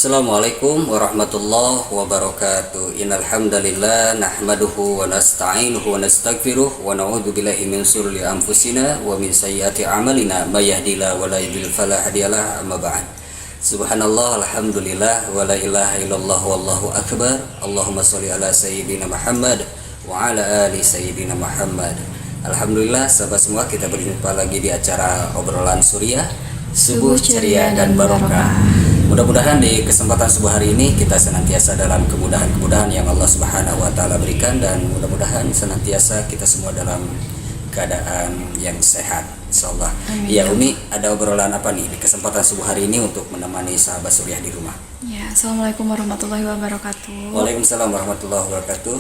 Assalamualaikum warahmatullahi wabarakatuh. Innal hamdalillah nahmaduhu wa nasta'inuhu wa nastaghfiruh wa na'udzu billahi min shururi anfusina wa min sayyiati a'malina may yahdihillahu wa la yudhlil fala hadiyalah amma ba'd. Subhanallah alhamdulillah wa la ilaha illallah wallahu akbar. Allahumma shalli ala sayyidina Muhammad wa ala ali sayyidina Muhammad. Alhamdulillah sahabat semua, kita berjumpa lagi di acara obrolan Suriah, subuh ceria dan barokah. Mudah-mudahan di kesempatan subuh hari ini kita senantiasa dalam kemudahan-kemudahan yang Allah Subhanahu wa taala berikan, dan mudah-mudahan senantiasa kita semua dalam keadaan yang sehat insyaallah. Ya Umi, ada obrolan apa nih di kesempatan subuh hari ini untuk menemani sahabat Suriah di rumah? Ya, Assalamualaikum warahmatullahi wabarakatuh. Waalaikumsalam warahmatullahi wabarakatuh.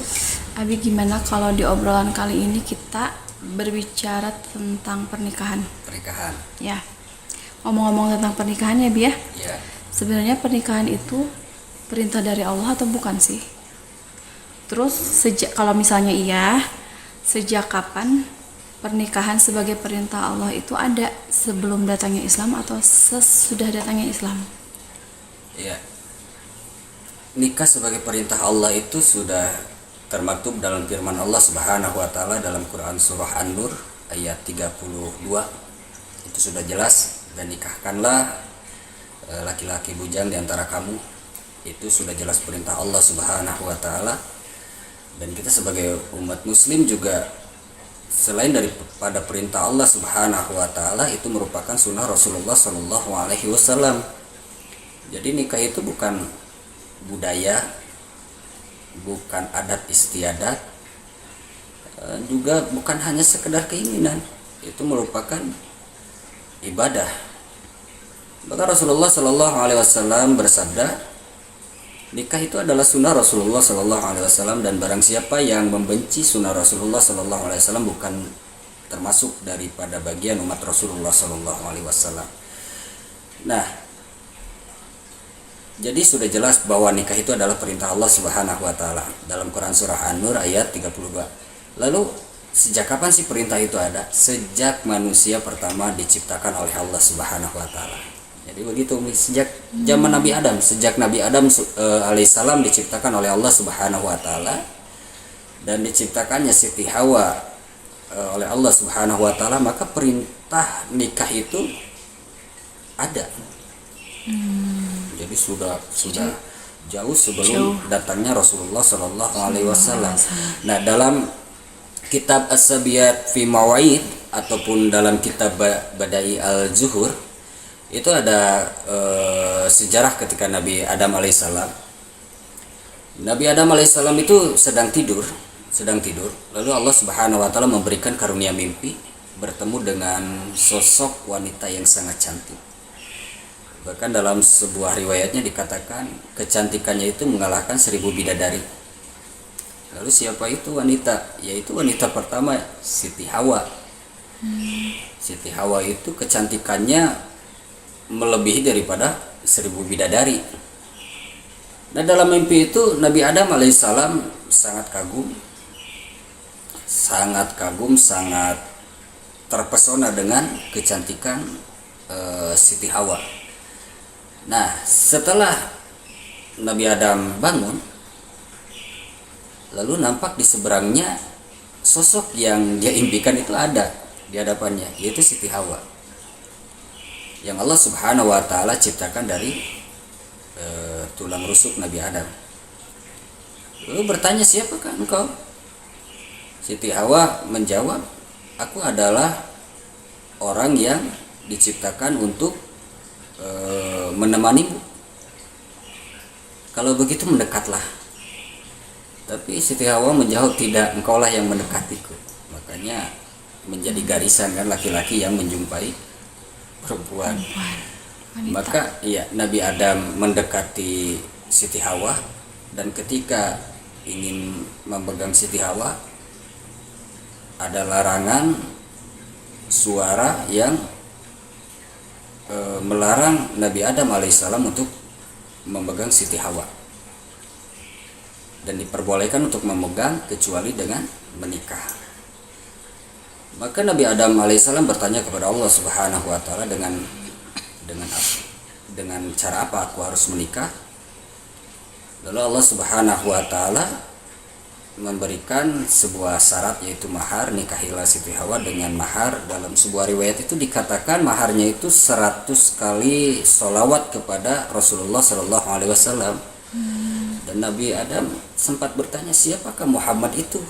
Abi, gimana kalau di obrolan kali ini kita berbicara tentang pernikahan? Pernikahan. Ya, ngomong-ngomong tentang pernikahan ya, Bi ya. Ya. Sebenarnya pernikahan itu perintah dari Allah atau bukan sih? Terus kalau misalnya iya, sejak kapan pernikahan sebagai perintah Allah itu ada? Sebelum datangnya Islam atau sesudah datangnya Islam? Ya. Nikah sebagai perintah Allah itu sudah termaktub dalam firman Allah Subhanahu wa taala dalam Quran surah An-Nur ayat 32. Itu sudah jelas, dan nikahkanlah laki-laki bujang di antara kamu. Itu sudah jelas perintah Allah Subhanahu wa taala. Dan kita sebagai umat muslim juga, selain daripada perintah Allah Subhanahu wa taala, itu merupakan sunnah Rasulullah sallallahu alaihi wasallam. Jadi nikah itu bukan budaya, bukan adat istiadat, juga bukan hanya sekedar keinginan. Itu merupakan ibadah. Maka Rasulullah Shallallahu Alaihi Wasallam bersabda, nikah itu adalah sunnah Rasulullah Shallallahu Alaihi Wasallam, dan barang siapa yang membenci sunnah Rasulullah Shallallahu Alaihi Wasallam bukan termasuk daripada bagian umat Rasulullah Shallallahu Alaihi Wasallam. Nah, jadi sudah jelas bahwa nikah itu adalah perintah Allah Subhanahu Wa Taala dalam Quran surah An-Nur ayat 32. Lalu sejak kapan sih perintah itu ada? Sejak manusia pertama diciptakan oleh Allah Subhanahu Wa Taala. Jadi begitu, sejak zaman Nabi Adam, sejak Nabi Adam alaihissalam diciptakan oleh Allah Subhanahu wa taala, dan diciptakannya Siti Hawa oleh Allah Subhanahu wa taala, maka perintah nikah itu ada. Jadi sudah jauh sebelum datangnya Rasulullah Shallallahu alaihi wasallam. Nah, dalam kitab As-Sabiyat fi Mawaid ataupun dalam kitab Badai Al-Zuhur itu ada sejarah ketika Nabi Adam alaihissalam. Nabi Adam alaihissalam itu sedang tidur. Lalu Allah Subhanahu wa taala memberikan karunia mimpi bertemu dengan sosok wanita yang sangat cantik. Bahkan dalam sebuah riwayatnya dikatakan kecantikannya itu mengalahkan 1000 bidadari. Lalu siapa itu wanita? Yaitu wanita pertama, Siti Hawa. Siti Hawa itu kecantikannya melebihi daripada 1000 bidadari. Nah, dalam mimpi itu Nabi Adam alaihissalam sangat kagum, sangat terpesona dengan kecantikan Siti Hawa. Nah, setelah Nabi Adam bangun, lalu nampak di seberangnya sosok yang dia impikan itu ada di hadapannya, yaitu Siti Hawa yang Allah Subhanahu wa taala ciptakan dari tulang rusuk Nabi Adam. Lalu bertanya, siapakah engkau? Siti Hawa menjawab, aku adalah orang yang diciptakan untuk menemanimu. Kalau begitu mendekatlah. Tapi Siti Hawa menjawab, tidak, engkaulah yang mendekatiku. Makanya menjadi garisan kan laki-laki yang menjumpai perempuan. Maka iya, Nabi Adam mendekati Siti Hawa, dan ketika ingin memegang Siti Hawa ada larangan suara yang melarang Nabi Adam alaihissalam untuk memegang Siti Hawa, dan diperbolehkan untuk memegang kecuali dengan menikah. Maka Nabi Adam alaihissalam bertanya kepada Allah Subhanahu wa taala, dengan cara apa aku harus menikah? Lalu Allah Subhanahu wa taala memberikan sebuah syarat, yaitu mahar. Nikahilah Siti Hawa dengan mahar. Dalam sebuah riwayat itu dikatakan maharnya itu 100 kali sholawat kepada Rasulullah Shallallahu Alaihi Wasallam. Dan Nabi Adam sempat bertanya, siapakah Muhammad itu?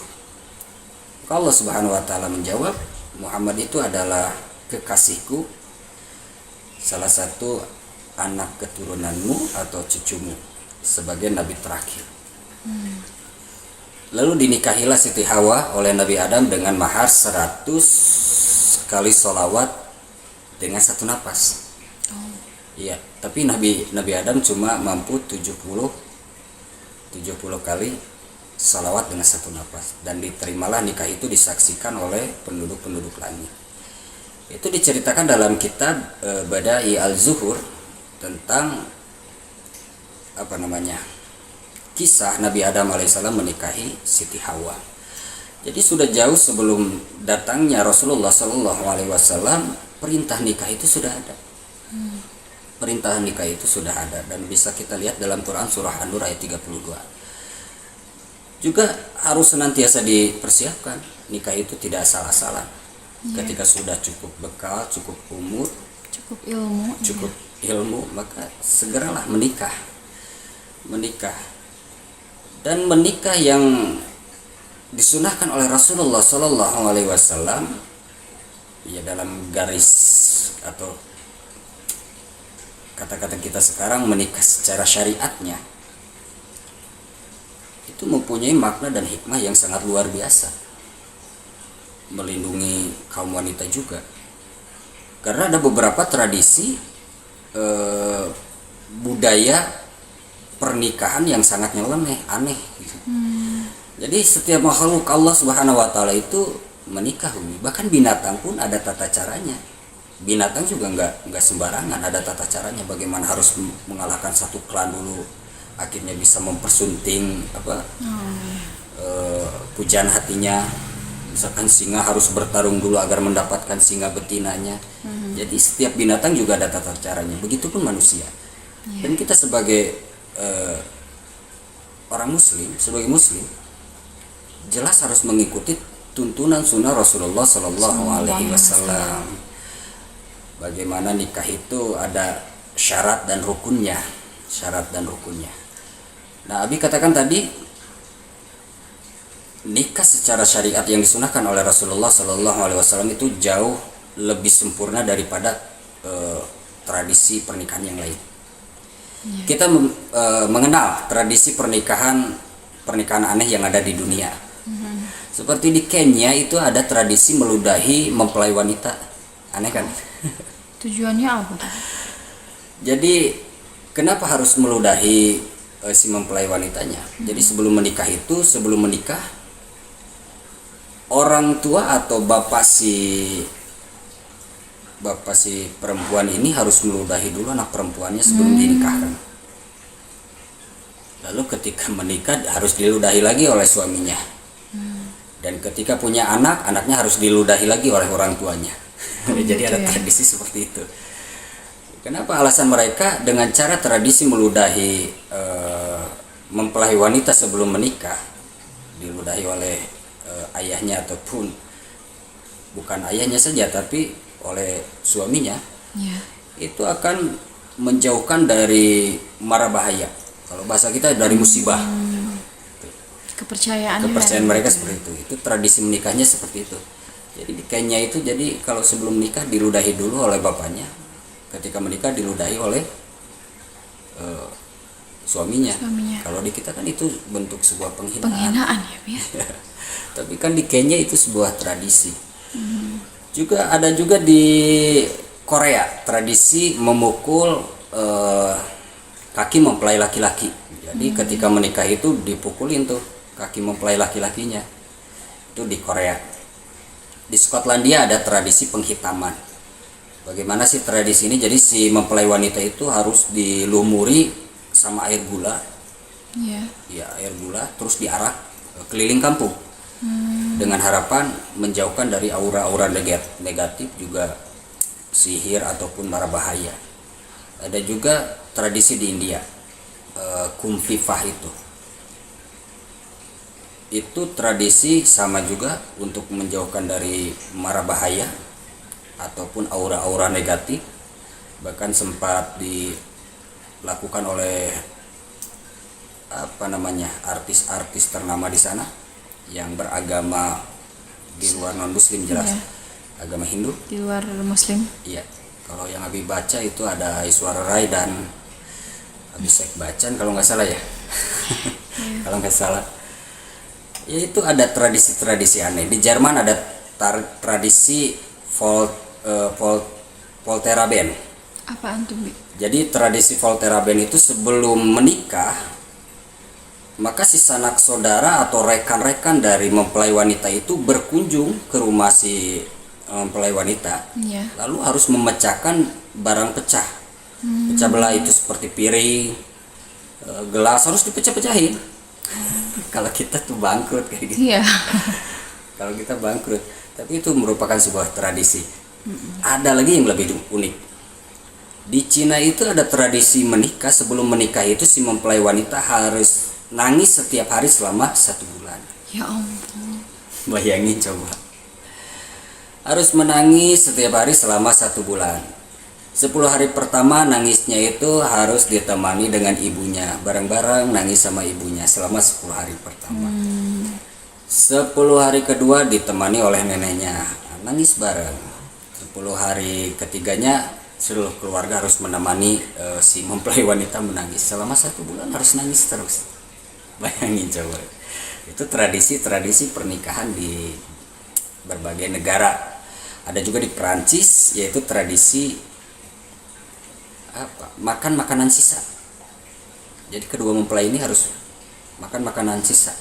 Allah Subhanahu wa taala menjawab, Muhammad itu adalah kekasihku, salah satu anak keturunanmu atau cucumu sebagai nabi terakhir. Lalu dinikahilah Siti Hawa oleh Nabi Adam dengan mahar 100 kali sholawat dengan satu napas. Iya, tapi Nabi Adam cuma mampu 70 kali sholawat dengan satu napas. Dan diterimalah nikah itu, disaksikan oleh penduduk-penduduk langit. Itu diceritakan dalam kitab Bada'i al-Zuhur tentang kisah Nabi Adam alaihissalam menikahi Siti Hawa. Jadi sudah jauh sebelum datangnya Rasulullah Shallallahu Alaihi Wasallam, perintah nikah itu sudah ada. Perintah nikah itu sudah ada, dan bisa kita lihat dalam Quran surah An-Nur ayat 32. Juga harus senantiasa dipersiapkan. Nikah itu tidak asal-asalan. Ketika sudah cukup bekal, cukup umur, cukup ilmu, maka segeralah menikah. Dan menikah yang disunahkan oleh Rasulullah Shallallahu Alaihi Wasallam, ya dalam garis atau kata-kata kita sekarang, menikah secara syariatnya itu mempunyai makna dan hikmah yang sangat luar biasa, melindungi kaum wanita juga, karena ada beberapa tradisi budaya pernikahan yang sangat nyeleneh, aneh gitu. Jadi setiap makhluk Allah Subhanahu wa taala itu menikah, bahkan binatang pun ada tata caranya. Binatang juga nggak sembarangan, ada tata caranya. Bagaimana harus mengalahkan satu klan dulu, akhirnya bisa mempersunting pujaan hatinya. Misalkan singa harus bertarung dulu agar mendapatkan singa betinanya. Jadi setiap binatang juga ada tata caranya. Begitupun manusia. Dan kita sebagai orang muslim, sebagai muslim jelas harus mengikuti tuntunan sunnah Rasulullah Shallallahu Alaihi Wasallam. Bagaimana nikah itu ada syarat dan rukunnya. Nah, Abi katakan tadi, nikah secara syariat yang disunahkan oleh Rasulullah Shallallahu Alaihi Wasallam itu jauh lebih sempurna daripada tradisi pernikahan yang lain. Kita mengenal tradisi pernikahan aneh yang ada di dunia. Seperti di Kenya itu ada tradisi meludahi mempelai wanita. Aneh kan? Tujuannya apa? Jadi kenapa harus meludahi si mempelai wanitanya? Jadi sebelum menikah, orang tua atau bapak si perempuan ini harus meludahi dulu anak perempuannya sebelum dinikahkan. Lalu ketika menikah harus diludahi lagi oleh suaminya. Dan ketika punya anak, anaknya harus diludahi lagi oleh orang tuanya. Jadi ada tradisi seperti itu. Kenapa? Alasan mereka dengan cara tradisi meludahi mempelai wanita sebelum menikah, diludahi oleh ayahnya ataupun bukan ayahnya saja, tapi oleh suaminya, itu akan menjauhkan dari mara bahaya. Kalau bahasa kita dari musibah. Kepercayaan mereka seperti itu. Itu tradisi menikahnya seperti itu. Jadi di Kenya itu, jadi kalau sebelum menikah diludahi dulu oleh bapaknya. Ketika menikah diludahi oleh suaminya. Kalau di kita kan itu bentuk sebuah penghinaan ya. Tapi kan di Kenya itu sebuah tradisi. Juga ada juga di Korea tradisi memukul kaki mempelai laki-laki. Jadi ketika menikah itu dipukulin tuh kaki mempelai laki-lakinya. Itu di Korea. Di Skotlandia ada tradisi penghitaman. Bagaimana sih tradisi ini? Jadi si mempelai wanita itu harus dilumuri sama air gula. Ya, air gula, terus diarak keliling kampung. Dengan harapan menjauhkan dari aura-aura negatif, juga sihir ataupun mara bahaya. Ada juga tradisi di India. kumfifah itu tradisi sama juga untuk menjauhkan dari mara bahaya ataupun aura-aura negatif. Bahkan sempat dilakukan oleh artis-artis ternama di sana yang beragama di luar non muslim, jelas Iya. agama Hindu. Di luar muslim. Iya, kalau yang Abi baca itu ada Aishwarya Rai dan Abhishek Bachchan kalau nggak salah ya. Kalau nggak salah, ya itu ada tradisi-tradisi aneh. Di Jerman ada tradisi Volteraben. Apaan tuh, Bi? Jadi tradisi Volteraben itu sebelum menikah, maka si sanak saudara atau rekan-rekan dari mempelai wanita itu berkunjung ke rumah si mempelai wanita, Iya. lalu harus memecahkan barang pecah. Pecah belah itu seperti piring, gelas harus dipecah-pecahin. Kalau kita tuh bangkrut kayak gitu. Iya. Kalau kita bangkrut, tapi itu merupakan sebuah tradisi. Ada lagi yang lebih unik. Di Cina itu ada tradisi menikah. Sebelum menikah itu si mempelai wanita harus nangis setiap hari selama 1 bulan. Ya ampun. Bayangin coba, harus menangis setiap hari selama 1 bulan. 10 hari pertama nangisnya itu harus ditemani dengan ibunya, bareng-bareng nangis sama ibunya selama 10 hari pertama. 10 hari kedua ditemani oleh neneknya, nangis bareng. 10 hari ketiganya seluruh keluarga harus menemani si mempelai wanita menangis selama 1 bulan, harus nangis terus. Bayangin coba, itu tradisi-tradisi pernikahan di berbagai negara. Ada juga di Perancis, yaitu tradisi makan makanan sisa. Jadi kedua mempelai ini harus makan makanan sisa.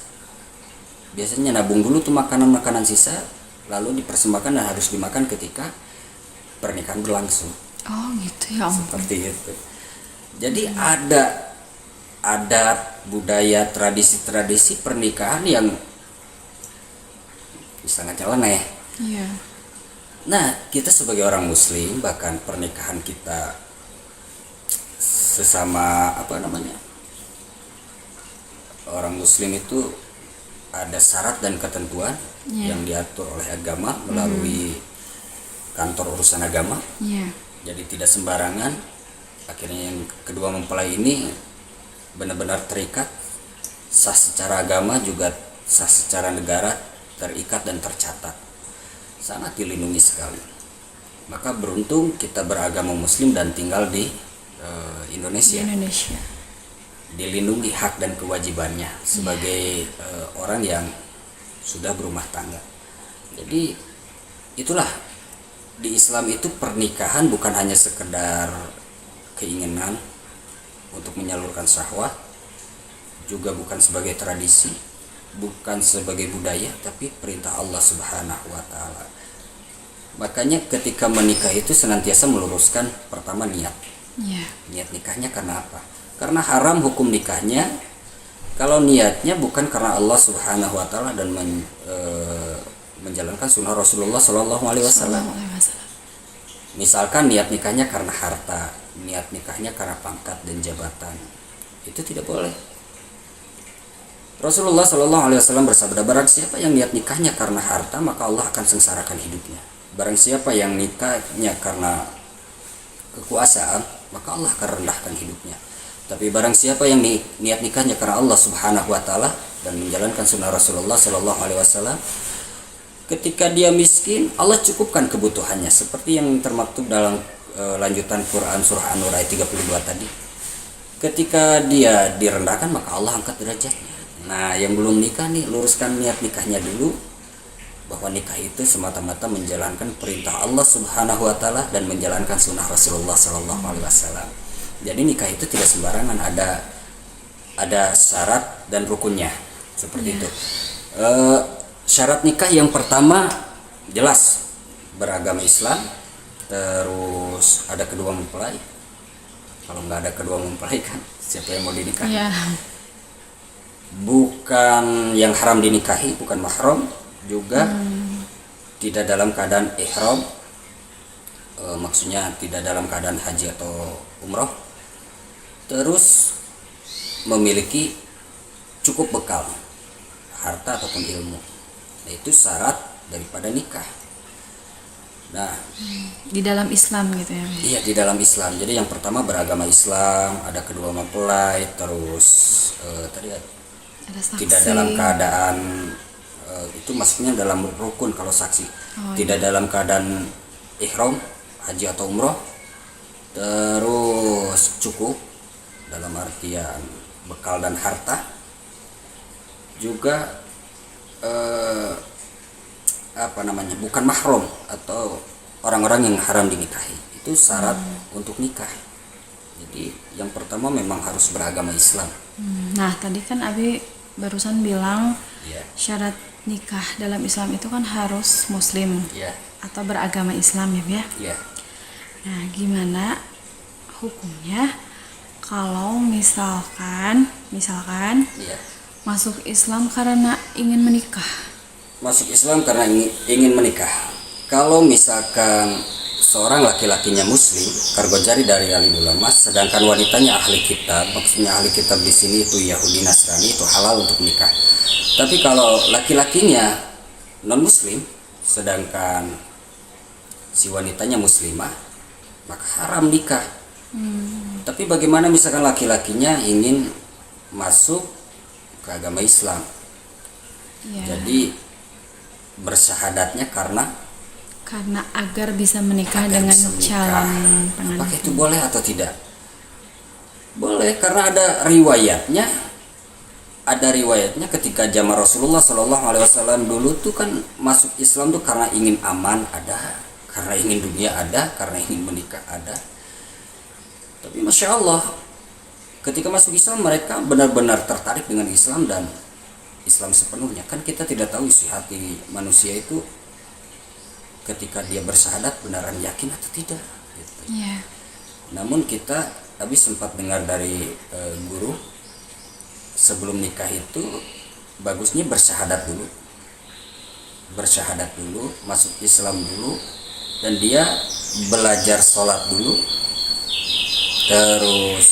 Biasanya nabung dulu tuh makanan-makanan sisa, lalu dipersembahkan dan harus dimakan ketika pernikahan berlangsung. Oh gitu ya ampun. Seperti itu. Jadi ada adat, budaya, tradisi-tradisi pernikahan yang sangat nyeleneh. Iya. Nah, kita sebagai orang muslim, bahkan pernikahan kita sesama orang muslim itu ada syarat dan ketentuan yang diatur oleh agama melalui kantor urusan agama. Iya. Jadi tidak sembarangan. Akhirnya yang kedua mempelai ini benar-benar terikat, sah secara agama juga sah secara negara, terikat dan tercatat, sangat dilindungi sekali. Maka beruntung kita beragama muslim dan tinggal di Indonesia. Di Indonesia. Dilindungi hak dan kewajibannya sebagai orang yang sudah berumah tangga. Jadi itulah, di Islam itu pernikahan bukan hanya sekedar keinginan untuk menyalurkan syahwat, juga bukan sebagai tradisi, bukan sebagai budaya, tapi perintah Allah Subhanahu wa taala. Makanya ketika menikah itu senantiasa meluruskan pertama niat. Iya. Niat nikahnya karena apa? Karena haram hukum nikahnya kalau niatnya bukan karena Allah Subhanahu wa taala dan menjalankan sunnah Rasulullah Shallallahu alaihi wasallam. Misalkan niat nikahnya karena harta, niat nikahnya karena pangkat dan jabatan, itu tidak boleh. Rasulullah Shallallahu alaihi wasallam bersabda, barang siapa yang niat nikahnya karena harta, maka Allah akan sengsarakan hidupnya. Barang siapa yang nikahnya karena kekuasaan, maka Allah akan rendahkan hidupnya. Tapi barang siapa yang niat nikahnya karena Allah Subhanahu wa taala dan menjalankan sunnah Rasulullah Shallallahu alaihi wasallam, ketika dia miskin, Allah cukupkan kebutuhannya, seperti yang termaktub dalam lanjutan Quran surah An-Nur ayat 32 tadi. Ketika dia direndahkan, maka Allah angkat derajatnya. Nah, yang belum nikah nih, luruskan niat nikahnya dulu, bahwa nikah itu semata-mata menjalankan perintah Allah Subhanahu wa taala dan menjalankan sunnah Rasulullah Shallallahu alaihi wasallam. Jadi nikah itu tidak sembarangan, ada syarat dan rukunnya, seperti itu. Syarat nikah yang pertama jelas beragama Islam, terus ada kedua mempelai. Kalau nggak ada kedua mempelai kan siapa yang mau dinikahi? Iya. Bukan yang haram dinikahi, bukan mahram, juga tidak dalam keadaan ihram, maksudnya tidak dalam keadaan haji atau umroh. Terus memiliki cukup bekal harta ataupun ilmu. Nah, itu syarat daripada nikah. Nah, Di dalam Islam gitu ya. iya di dalam Islam. Jadi yang pertama beragama Islam, ada kedua mempelai, terus tadi Ada saksi. tidak dalam keadaan itu maksudnya dalam rukun kalau saksi. Tidak dalam keadaan ihram, haji atau umroh. Terus cukup dalam artian bekal dan harta. Juga bukan mahram atau orang-orang yang haram dinikahi. Itu syarat untuk nikah. Jadi yang pertama memang harus beragama Islam. Nah, tadi kan Abi barusan bilang Ya, syarat nikah dalam Islam itu kan harus muslim ya, atau beragama Islam ya, ya. ya. Nah, gimana hukumnya kalau misalkan Ya. masuk Islam karena ingin menikah? Masuk Islam karena ingin menikah. Kalau misalkan seorang laki-lakinya muslim, kargojari dari alim ulama, sedangkan wanitanya ahli kitab, maksudnya ahli kitab di sini itu Yahudi Nasrani, itu halal untuk nikah. Tapi kalau laki-lakinya non muslim, sedangkan si wanitanya muslimah, maka haram nikah. Tapi bagaimana misalkan laki-lakinya ingin masuk ke agama Islam? Ya, Jadi bersyahadatnya karena agar bisa menikah agar dengan bisa menikah. calon pengantin. Apakah itu boleh atau tidak? Boleh, karena ada riwayatnya. Ada riwayatnya ketika zaman Rasulullah SAW dulu tuh kan masuk Islam tuh karena ingin aman ada, karena ingin dunia ada, karena ingin menikah ada. Tapi Masya Allah, ketika masuk Islam mereka benar-benar tertarik dengan Islam dan Islam sepenuhnya. Kan kita tidak tahu isi hati manusia itu ketika dia bersyahadat benaran yakin atau tidak gitu. Iya. Namun kita habis sempat dengar dari guru, sebelum nikah itu bagusnya bersyahadat dulu, masuk Islam dulu, dan dia belajar sholat dulu, terus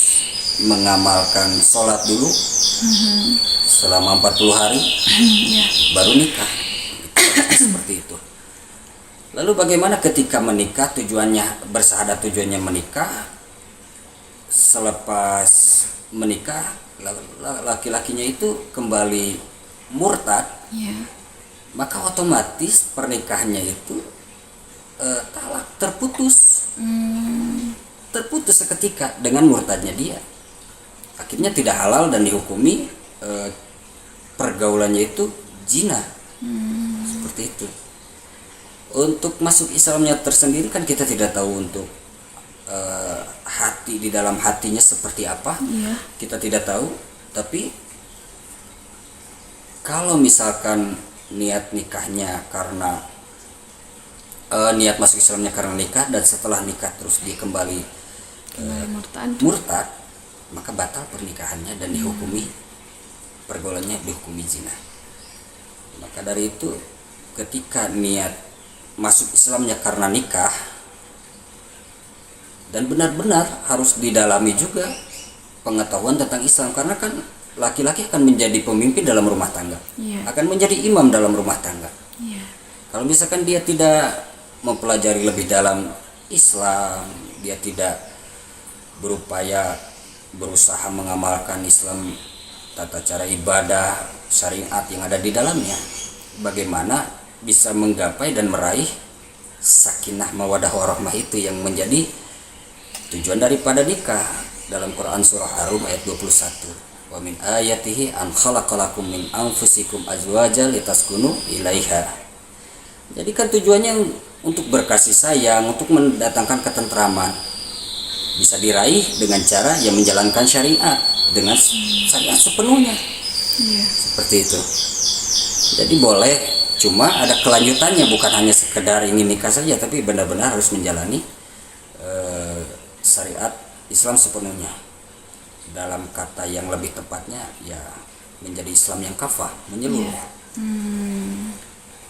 mengamalkan sholat dulu selama 40 hari, baru nikah. Seperti itu. Lalu bagaimana ketika menikah, tujuannya bersyahadat, tujuannya menikah? Selepas menikah laki-lakinya itu kembali murtad, Iya. maka otomatis pernikahannya itu talak, terputus seketika dengan murtadnya dia. Akhirnya tidak halal dan dihukumi pergaulannya itu zina. Seperti itu. Untuk masuk Islamnya tersendiri kan kita tidak tahu untuk hati di dalam hatinya seperti apa. Iya. Kita tidak tahu. Tapi kalau misalkan niat nikahnya karena niat masuk Islamnya karena nikah, dan setelah nikah terus dia kembali murtad, maka batal pernikahannya dan dihukumi pergaulannya, dihukumi zina. Maka dari itu ketika niat masuk Islamnya karena nikah, dan benar-benar harus didalami juga pengetahuan tentang Islam, karena kan laki-laki akan menjadi pemimpin dalam rumah tangga, akan menjadi imam dalam rumah tangga. Kalau misalkan dia tidak mempelajari lebih dalam Islam, dia tidak berupaya berusaha mengamalkan Islam, tata cara ibadah, syariat yang ada di dalamnya, bagaimana bisa menggapai dan meraih sakinah mawadah warahmah itu yang menjadi tujuan daripada nikah. Dalam Quran surah Ar-Rum ayat 21, wa min ayatihi an khalaqalakum min anfusikum azwajan litaskunu ilaiha. Jadi kan tujuannya untuk berkasih sayang, untuk mendatangkan ketentraman. Bisa diraih dengan cara yang menjalankan syariat, dengan syariat sepenuhnya. Seperti itu. Jadi boleh, cuma ada kelanjutannya, bukan hanya sekedar ingin nikah saja, tapi benar-benar harus menjalani syariat Islam sepenuhnya. Dalam kata yang lebih tepatnya ya menjadi Islam yang kafah, menyeluruh.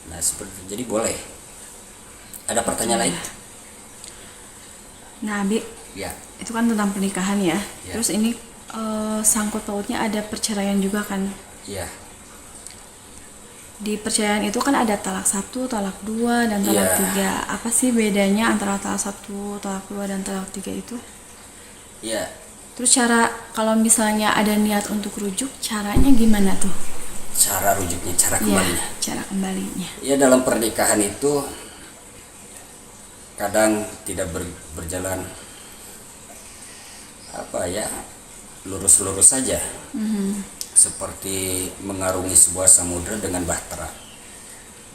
Nah seperti itu. Jadi boleh. Ada pertanyaan lain? Nah, Abi, Ya. itu kan tentang pernikahan ya. Ya. Terus ini sangkut pautnya ada perceraian juga kan. Iya. Di perceraian itu kan ada talak 1, talak 2, dan talak Iya. 3. Apa sih bedanya antara talak 1, talak 2, dan talak 3 itu? Iya. Terus cara kalau misalnya ada niat untuk rujuk, caranya gimana tuh? Cara rujuknya, cara Ya, kembalinya. cara kembalinya. Ya, dalam pernikahan itu kadang tidak berjalan apa ya, lurus-lurus saja. Seperti mengarungi sebuah samudra dengan bahtera.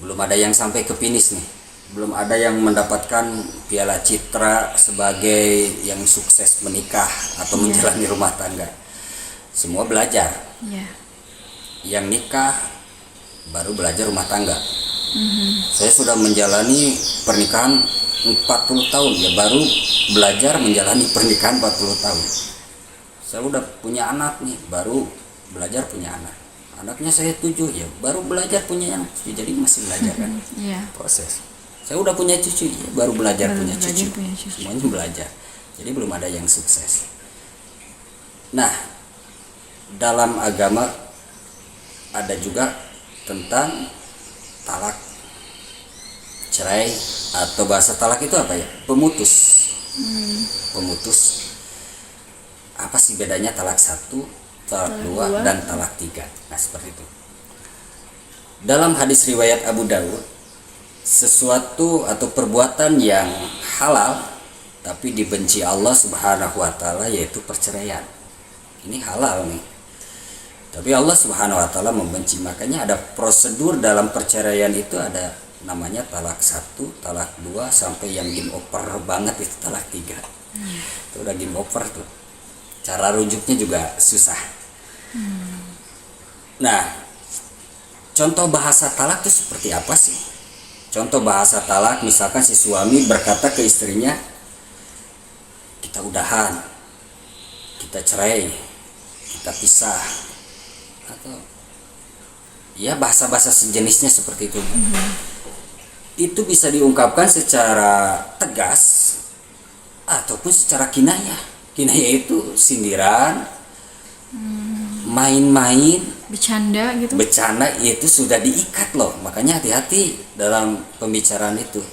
Belum ada yang sampai ke finish nih. Belum ada yang mendapatkan piala citra sebagai yang sukses menikah atau menjalani rumah tangga. Semua belajar. Ya. Yang nikah baru belajar rumah tangga. Saya sudah menjalani pernikahan 40 tahun ya, baru belajar menjalani pernikahan 40 tahun. Saya udah punya anak nih, baru belajar punya anak. Anaknya saya 7 ya, baru belajar punya anak. Jadi masih belajar kan, Iya. proses. Saya udah punya cucu ya, baru belajar Baru punya belajar cucu. punya cucu. Semuanya belajar. Jadi belum ada yang sukses. Nah, dalam agama ada juga tentang talak, cerai, atau bahasa talak itu apa ya? Pemutus. Pemutus. Apa sih bedanya talak 1, talak 2, dan talak 3? Nah, seperti itu. Dalam hadis riwayat Abu Dawud, sesuatu atau perbuatan yang halal tapi dibenci Allah Subhanahu wa taala yaitu perceraian. Ini halal nih. Tapi Allah Subhanahu wa taala membenci, makanya ada prosedur dalam perceraian itu, ada namanya talak 1, talak 2, sampai yang game over banget itu talak 3. Itu udah game over tuh. Cara rujuknya juga susah. Nah, contoh bahasa talak itu seperti apa sih? Contoh bahasa talak, misalkan si suami berkata ke istrinya, kita udahan, kita cerai, kita pisah, atau ya bahasa-bahasa sejenisnya seperti itu. Itu bisa diungkapkan secara tegas ataupun secara kinayah. Kinayah itu sindiran, main-main, Bercanda gitu. bercanda, itu sudah diikat loh. Makanya hati-hati dalam pembicaraan itu.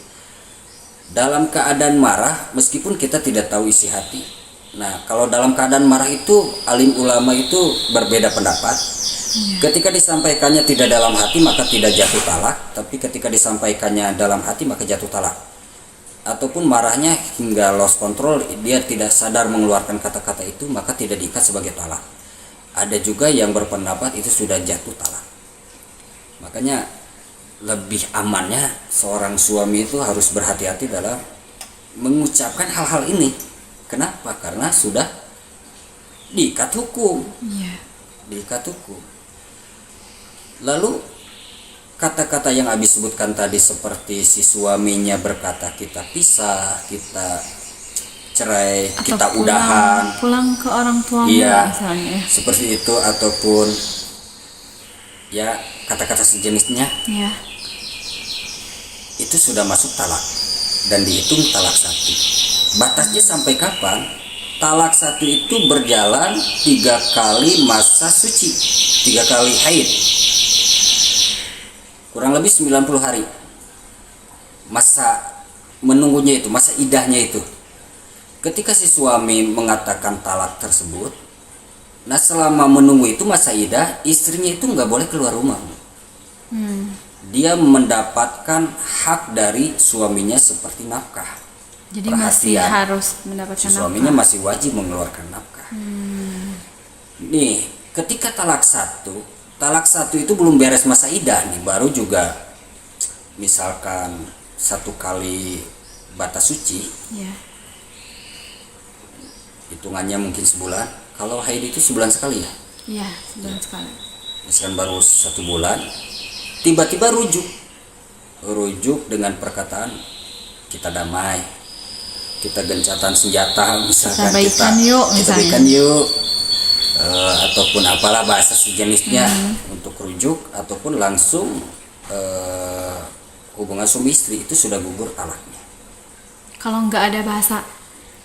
Dalam keadaan marah, meskipun kita tidak tahu isi hati. Nah, kalau dalam keadaan marah itu, alim ulama itu berbeda pendapat. Ketika disampaikannya tidak dalam hati, maka tidak jatuh talak. Tapi ketika disampaikannya dalam hati, maka jatuh talak. Ataupun marahnya hingga lost control, dia tidak sadar mengeluarkan kata-kata itu, maka tidak diikat sebagai talak. Ada juga yang berpendapat itu sudah jatuh talak. Makanya lebih amannya seorang suami itu harus berhati-hati dalam mengucapkan hal-hal ini. Kenapa? Karena sudah diikat hukum. Iya. Diikat hukum. Lalu kata-kata yang Abi sebutkan tadi, seperti si suaminya berkata kita pisah, kita cerai, Atau kita udahan, pulang ke orang tuamu iya, misalnya. seperti itu, ataupun ya kata-kata sejenisnya, Iya. itu sudah masuk talak dan dihitung talak 1. Batasnya sampai kapan? Talak 1 itu berjalan 3 kali masa suci, 3 kali haid, kurang lebih 90 hari masa menunggunya itu, masa idahnya itu. Ketika si suami mengatakan talak tersebut, nah selama menunggu itu masa idah, istrinya itu nggak boleh keluar rumah. Dia mendapatkan hak dari suaminya seperti nafkah. Jadi masih Perhatian. harus mendapatkan Si suaminya masih wajib mengeluarkan nafkah. Nih, ketika talak 1 itu belum beres masa idah nih, baru juga misalkan 1 kali batas suci, Iya. hitungannya mungkin sebulan. Kalau haid itu sebulan sekali ya. Iya, sebulan sekali. Misalkan baru 1 bulan, tiba-tiba rujuk dengan perkataan kita damai, kita gencatan senjata, misalkan Kita baikan yuk, kita misalnya. baikan yuk. Ataupun apalah bahasa sejenisnya untuk rujuk, ataupun langsung hubungan suami istri itu sudah gugur talaknya. Kalau nggak ada bahasa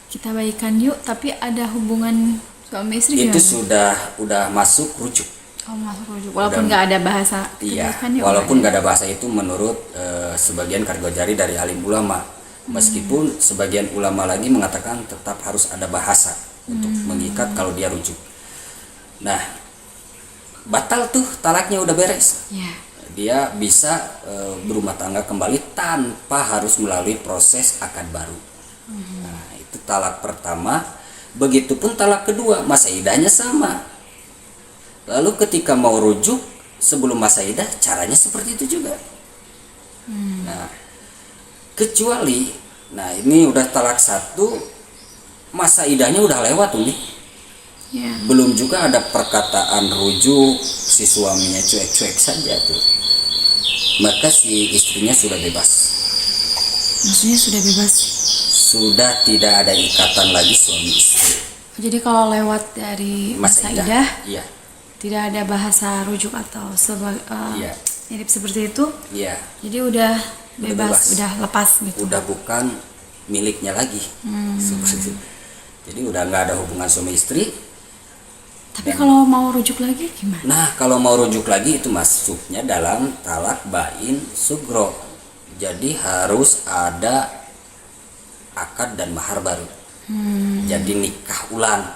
kita baikan yuk, tapi ada hubungan Suami istri itu gimana? udah masuk rujuk. Oh, masuk rujuk. Walaupun nggak ada bahasa Iya, rujukannya, walaupun ada. nggak ada bahasa itu menurut sebagian kargojari dari alim ulama. Meskipun sebagian ulama lagi mengatakan tetap harus ada bahasa untuk mengikat kalau dia rujuk. Nah, batal tuh, talaknya udah beres. Ya. Dia bisa berumah tangga kembali tanpa harus melalui proses akad baru. Nah, itu talak pertama. Begitupun talak kedua, masa idahnya sama. Lalu ketika mau rujuk sebelum masa idah, caranya seperti itu juga. Nah, kecuali, nah ini udah talak satu, masa idahnya udah lewat nih. Ya. Belum juga ada perkataan rujuk, si suaminya cuek-cuek saja tuh. Maka si istrinya sudah bebas. Maksudnya sudah bebas. Sudah tidak ada ikatan lagi suami istri. Jadi kalau lewat dari masa idah, Iya. tidak ada bahasa rujuk atau Iya. mirip seperti itu. Iya. Jadi udah bebas, bebas. udah lepas gitu. Udah bukan miliknya lagi. Seperti itu. Jadi udah nggak ada hubungan suami istri. Tapi kalau mau rujuk lagi gimana? Nah, kalau mau rujuk lagi itu masuknya dalam talak bain sugro. Jadi harus ada akad dan mahar baru. Jadi nikah ulang,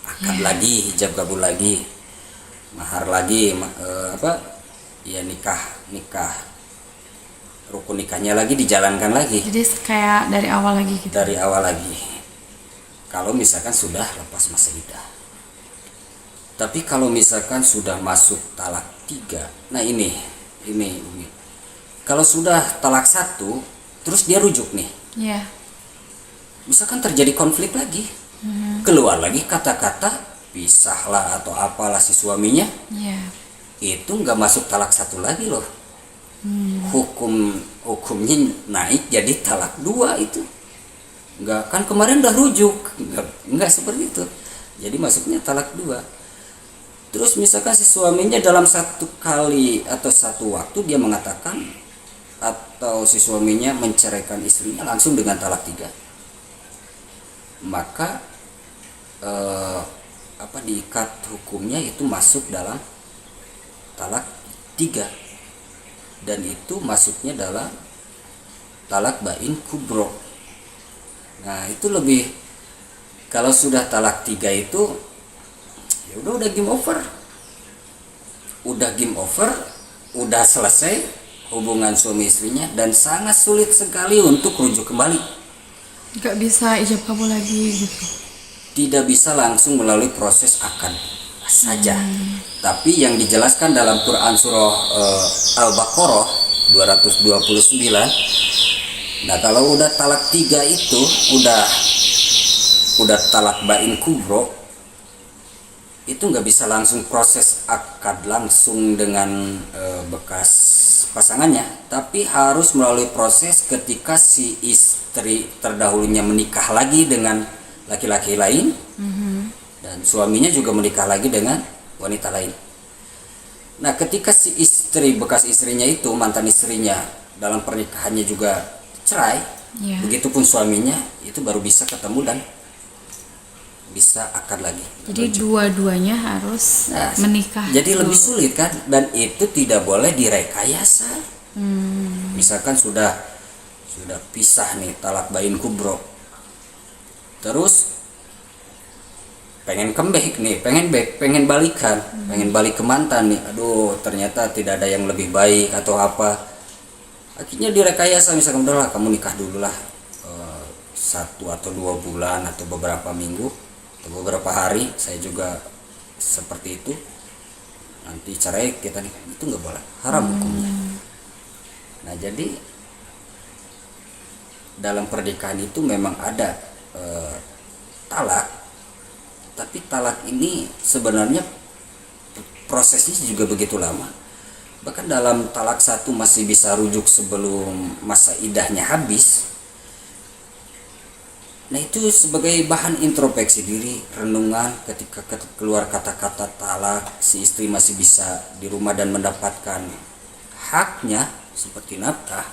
akad lagi, hijab kabul lagi, mahar lagi, ya nikah rukun nikahnya lagi dijalankan lagi Jadi kayak dari awal lagi gitu. dari awal lagi. Kalau misalkan sudah lepas masa idah. Tapi kalau misalkan sudah masuk talak 3, nah ini. Kalau sudah talak 1, terus dia rujuk nih. Iya. Misalkan terjadi konflik lagi, keluar lagi kata-kata pisahlah atau apalah si suaminya, Iya. itu nggak masuk talak 1 lagi loh. Hukumnya naik jadi talak 2 itu. Nggak, kan kemarin udah rujuk, nggak seperti itu. Jadi masuknya talak 2. Terus misalkan si suaminya dalam satu kali atau satu waktu dia mengatakan, atau si suaminya menceraikan istrinya langsung dengan talak 3, maka diikat hukumnya itu masuk dalam talak 3, dan itu masuknya dalam talak bain kubro. Nah, itu lebih, kalau sudah talak 3 itu ya udah game over. Udah selesai hubungan suami istrinya, dan sangat sulit sekali untuk rujuk kembali. Nggak bisa ijab kabul lagi gitu. Tidak bisa langsung melalui proses akad saja. Tapi yang dijelaskan dalam Quran surah Al-Baqarah 229. Nah, kalau udah talak 3 itu udah talak bain kubro, itu nggak bisa langsung proses akad langsung dengan bekas pasangannya, tapi harus melalui proses ketika si istri terdahulunya menikah lagi dengan laki-laki lain, dan suaminya juga menikah lagi dengan wanita lain. Nah, ketika si istri, bekas istrinya itu, mantan istrinya, dalam pernikahannya juga cerai, begitupun suaminya, itu baru bisa ketemu dan bisa akad lagi. Jadi dua-duanya harus menikah. Jadi lebih sulit kan, dan itu tidak boleh direkayasa. Misalkan sudah pisah nih, talak bain kubro, terus pengen comeback nih, pengen balikan, pengen balik ke mantan nih. Aduh, ternyata tidak ada yang lebih baik atau apa. Akhirnya direkayasa, misalkan udahlah kamu nikah dulu lah 1 atau 2 bulan atau beberapa minggu, beberapa hari, saya juga seperti itu, nanti cerai kita nih, itu nggak boleh, haram hukumnya. Nah, jadi dalam pernikahan itu memang ada talak, tapi talak ini sebenarnya prosesnya juga begitu lama. Bahkan dalam talak 1 masih bisa rujuk sebelum masa idahnya habis. Nah, itu sebagai bahan introspeksi diri, renungan, ketika keluar kata-kata talak, si istri masih bisa di rumah dan mendapatkan haknya seperti nafkah,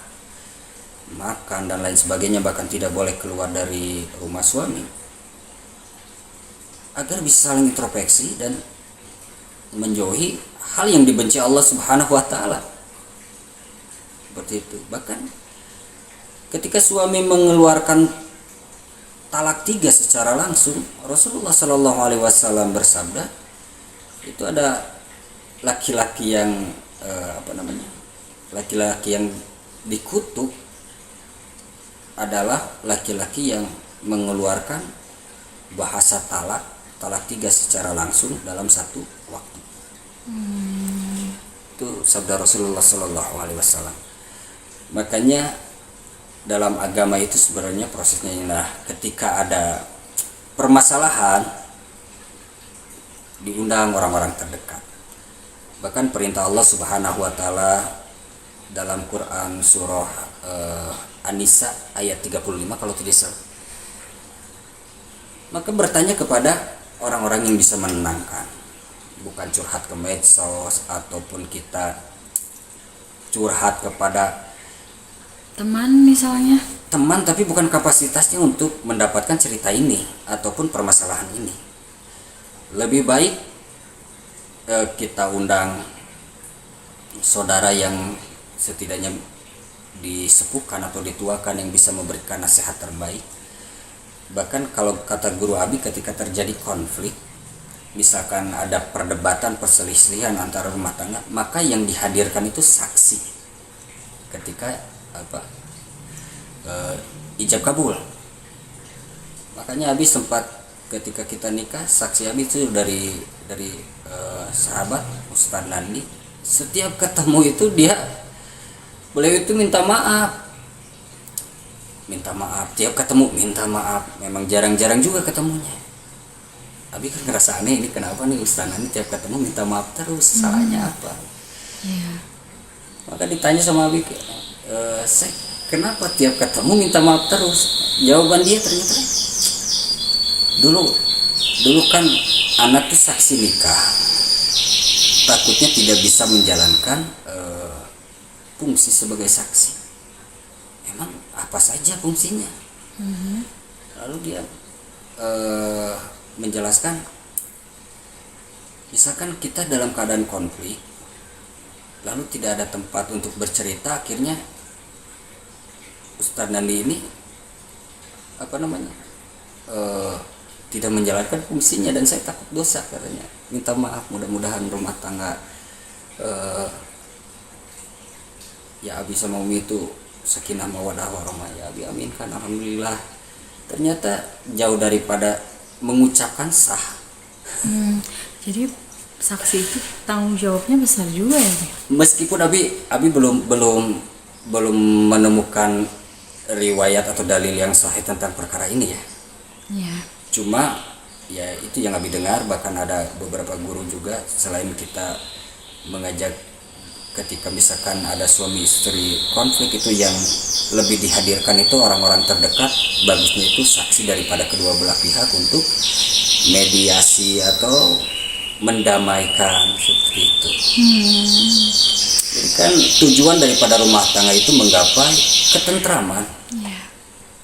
makan dan lain sebagainya, bahkan tidak boleh keluar dari rumah suami. agar bisa saling introspeksi dan menjauhi hal yang dibenci Allah Subhanahu wa taala. Seperti itu. Bahkan ketika suami mengeluarkan talak 3 secara langsung, Rasulullah Shallallahu alaihi wasallam bersabda, itu ada laki-laki yang laki-laki yang dikutuk adalah laki-laki yang mengeluarkan bahasa talak 3 secara langsung dalam satu waktu. Itu sabda Rasulullah Shallallahu alaihi wasallam. Makanya dalam agama itu sebenarnya prosesnya inilah, ketika ada permasalahan diundang orang-orang terdekat. Bahkan perintah Allah Subhanahu wa taala dalam Quran surah An-Nisa ayat 35 kalau tidak salah. Maka bertanya kepada orang-orang yang bisa menenangkan, bukan curhat ke medsos ataupun kita curhat kepada Teman misalnya. teman, tapi bukan kapasitasnya untuk mendapatkan cerita ini ataupun permasalahan ini. Lebih baik kita undang saudara yang setidaknya disepuhkan atau dituakan yang bisa memberikan nasihat terbaik. Bahkan kalau kata guru Abi, ketika terjadi konflik, misalkan ada perdebatan perselisihan antara rumah tangga, maka yang dihadirkan itu saksi ketika ijab kabul. Makanya Abi sempat ketika kita nikah, saksi Abi itu dari sahabat Ustadz Nandi. Setiap ketemu itu beliau itu minta maaf, tiap ketemu minta maaf. Memang jarang-jarang juga ketemunya. Abi kan ngerasa aneh, ini kenapa nih Ustadz Nandi tiap ketemu minta maaf terus, salahnya apa? Maka ditanya sama Abi, kenapa tiap ketemu minta maaf terus? Jawaban dia ternyata, dulu kan anak tuh saksi nikah, takutnya tidak bisa menjalankan fungsi sebagai saksi. Emang apa saja fungsinya? Lalu dia menjelaskan, misalkan kita dalam keadaan konflik, lalu tidak ada tempat untuk bercerita, akhirnya Ustadz Nandi ini tidak menjalankan fungsinya dan saya takut dosa katanya. Minta maaf, mudah-mudahan rumah tangga ya Abi sama Umi itu sakinah mawaddah warahmah, ya Abi aminkan. Alhamdulillah ternyata jauh daripada mengucapkan sah. Jadi saksi itu tanggung jawabnya besar juga ya, Bang? Meskipun Abi belum menemukan riwayat atau dalil yang sahih tentang perkara ini ya. Iya. Cuma ya itu yang Abi dengar, bahkan ada beberapa guru juga selain kita mengajak ketika misalkan ada suami istri konflik, itu yang lebih dihadirkan itu orang-orang terdekat, bagusnya itu saksi daripada kedua belah pihak untuk mediasi atau mendamaikan, seperti itu. Jadi kan tujuan daripada rumah tangga itu menggapai ketentraman,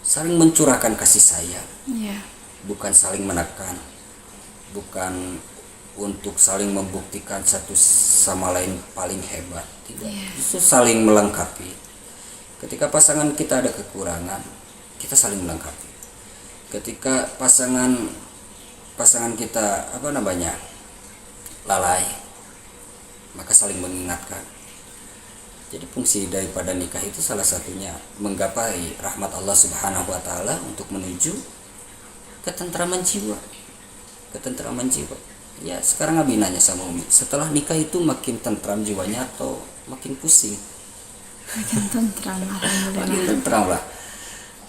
saling mencurahkan kasih sayang, bukan saling menekan, bukan untuk saling membuktikan satu sama lain paling hebat, tidak. Itu saling melengkapi. Ketika pasangan kita ada kekurangan, kita saling melengkapi. Ketika pasangan kita lalai, maka saling mengingatkan. Jadi fungsi daripada nikah itu salah satunya menggapai rahmat Allah Subhanahu wa taala untuk menuju ketentraman jiwa. Ya, sekarang Abi nanya sama Umi, setelah nikah itu makin tentram jiwanya atau makin pusing? Makin tentram, alhamdulillah. Makin tentram lah.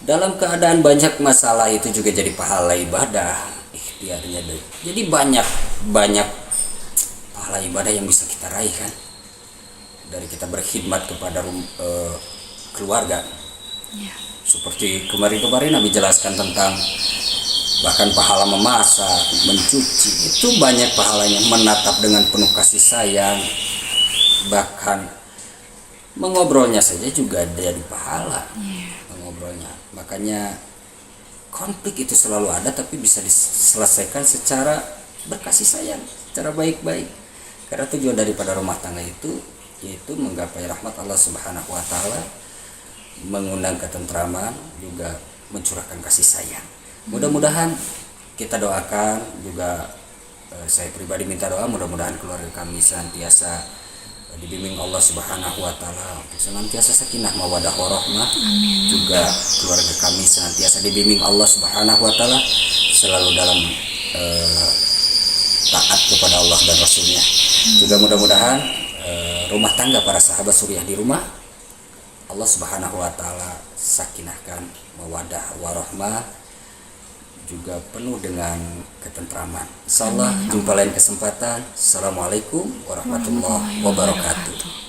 Dalam keadaan banyak masalah itu juga jadi pahala ibadah ikhtiarnya deh. Jadi banyak pahala ibadah yang bisa kita raih kan, dari kita berkhidmat kepada keluarga. Seperti kemarin Nabi jelaskan tentang bahkan pahala memasak, mencuci, itu banyak pahalanya. Menatap dengan penuh kasih sayang, bahkan mengobrolnya saja juga jadi pahala. Mengobrolnya. Makanya konflik itu selalu ada, tapi bisa diselesaikan secara berkasih sayang, secara baik-baik. Karena tujuan daripada rumah tangga itu yaitu menggapai rahmat Allah Subhanahu wa taala, mengundang ketentraman, juga mencurahkan kasih sayang. Mudah-mudahan kita doakan juga, saya pribadi minta doa mudah-mudahan keluarga kami senantiasa dibimbing Allah Subhanahu wa taala untuk senantiasa sakinah mawaddah warahmah. Juga keluarga kami senantiasa dibimbing Allah Subhanahu wa taala selalu dalam taat kepada Allah dan Rasulnya. Juga mudah-mudahan rumah tangga para sahabat suriah di rumah Allah Subhanahu wa taala sakinahkan mawaddah warahmah, juga penuh dengan ketentraman. Insyaallah jumpa lain kesempatan. Assalamualaikum warahmatullahi wabarakatuh.